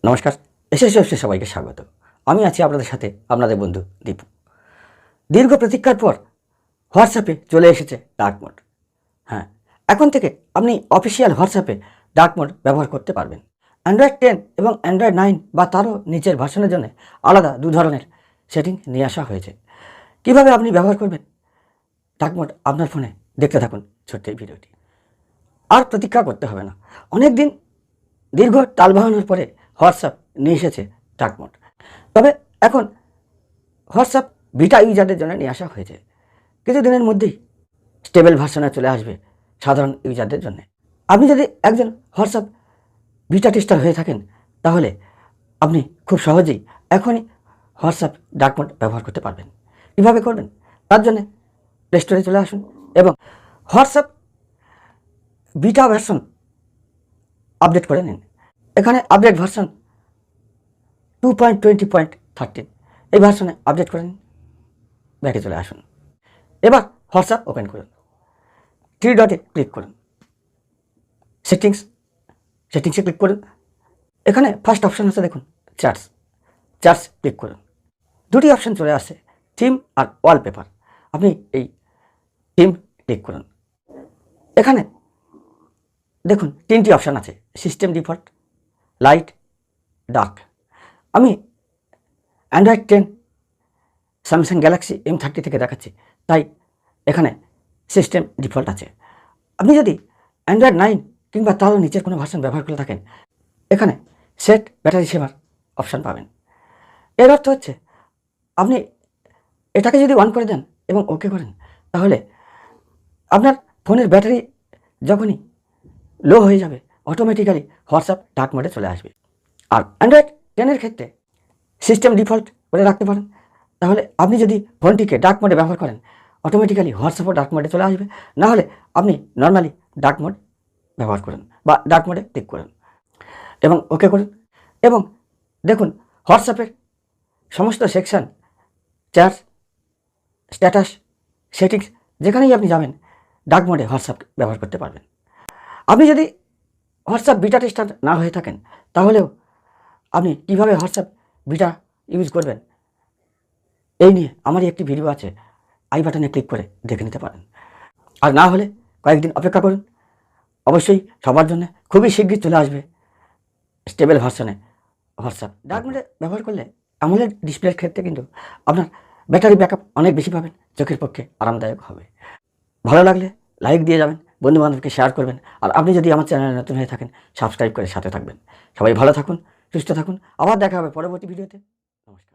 নমস্কার, এসএসএফসি সবাইকে স্বাগত। আমি আছি আপনাদের সাথে, আপনাদের বন্ধু দীপু। দীর্ঘ প্রতীক্ষার পর হোয়াটসঅ্যাপে চলে এসেছে ডার্ক মোড। হ্যাঁ, এখন থেকে আপনি অফিসিয়াল হোয়াটসঅ্যাপে ডার্ক মোড ব্যবহার করতে পারবেন। অ্যান্ড্রয়েড 10 এবং অ্যান্ড্রয়েড 9 বা তারও নিচের ভার্সনের জন্য আলাদা দু ধরনের সেটিং নিয়ে আসা হয়েছে। কিভাবে আপনি ব্যবহার করবেন ডার্ক মোড আপনার ফোনে, দেখতে থাকুন ছোট্ট এই ভিডিওটি। আর প্রতীক্ষা করতে হবে না। অনেক দিন দীর্ঘ টালবাহানার পরে হোয়াটসঅ্যাপ নিয়ে এসেছে ডার্ক মোড। তবে এখন হোয়াটসঅ্যাপ বিটা ইউজারদের জন্য নিয়ে আসা হয়েছে। কিছুদিনের মধ্যেই স্টেবল ভার্সনে চলে আসবে সাধারণ ইউজারদের জন্য। আপনি যদি একজন হোয়াটসঅ্যাপ বিটা টেস্টার হয়ে থাকেন, তাহলে আপনি খুব সহজেই এখনই হোয়াটসঅ্যাপ ডার্ক মোড ব্যবহার করতে পারবেন। কীভাবে করবেন? তার জন্য প্লে স্টোরে চলে আসুন এবং হোয়াটসঅ্যাপ বিটা ভার্সন আপডেট করে নিন। এখানে আপডেট ভার্সন 2.20.13 এই ভার্সনে আপডেট করে নিন। ব্যাকে চলে আসুন। এবার হোয়াটসঅ্যাপ ওপেন করুন। থ্রি ডটে ক্লিক করুন। সেটিংসে ক্লিক করুন। এখানে ফার্স্ট অপশান আছে, দেখুন চার্টস ক্লিক করুন। দুটি অপশান চলে আসছে, থিম আর ওয়ালপেপার। আপনি এই থিম ক্লিক করুন। এখানে দেখুন তিনটি অপশান আছে, সিস্টেম ডিফল্ট, লাইট, ডার্ক। আমি অ্যান্ড্রয়েড 10 স্যামসাং গ্যালাক্সি M30 থেকে দেখাচ্ছি, তাই এখানে সিস্টেম ডিফল্ট আছে। আপনি যদি অ্যান্ড্রয়েড 9 কিংবা তারও নিচের কোনো ভার্সন ব্যবহার করে থাকেন, এখানে সেট ব্যাটারি সেভার অপশান পাবেন। এর অর্থ হচ্ছে আপনি এটাকে যদি অন করে দেন এবং ওকে করেন, তাহলে আপনার ফোনের ব্যাটারি যখনই লো হয়ে যাবে, অটোমেটিক্যালি হোয়াটসঅ্যাপ ডার্ক মোডে চলে আসবে। আর অ্যান্ড্রয়েড 10-এর ক্ষেত্রে সিস্টেম ডিফল্ট করে রাখতে পারেন। তাহলে আপনি যদি ফোনটিকে ডার্ক মোডে ব্যবহার করেন, অটোমেটিক্যালি হোয়াটসঅ্যাপও ডার্ক মোডে চলে আসবে। না হলে আপনি নর্মালি ডার্ক মোড ব্যবহার করুন বা ডার্ক মোডে ক্লিক করুন এবং ওকে করুন। এবং দেখুন হোয়াটসঅ্যাপের সমস্ত সেকশান, চ্যাট, স্ট্যাটাস, সেটিংস, যেখানেই আপনি যাবেন ডার্ক মোডে হোয়াটসঅ্যাপ ব্যবহার করতে পারবেন। আপনি যদি হোয়াটসঅ্যাপ বিটা টেস্টার না হয়ে থাকেন, তাহলেও আপনি কীভাবে হোয়াটসঅ্যাপ বিটা ইউজ করবেন এই নিয়ে আমারই একটি ভিডিও আছে, আই বাটনে ক্লিক করে দেখে নিতে পারেন। আর না হলে কয়েকদিন অপেক্ষা করুন, অবশ্যই সবার জন্য খুবই শীঘ্রই চলে আসবে স্টেবল ভার্সনে হোয়াটসঅ্যাপ। ডার্ক মোডে ব্যবহার করলে অ্যামোলেড ডিসপ্লের ক্ষেত্রে কিন্তু আপনার ব্যাটারি ব্যাকআপ অনেক বেশি পাবেন, চোখের পক্ষে আরামদায়ক হবে। ভালো লাগলে লাইক দিয়ে যাবেন, বন্ধুবান্ধবকে শেয়ার করবেন। আর আপনি যদি আমার চ্যানেলে নতুন হয়ে থাকেন, সাবস্ক্রাইব করে সাথে থাকবেন। সবাই ভালো থাকুন, সুস্থ থাকুন। আবার দেখা হবে পরবর্তী ভিডিওতে। নমস্কার।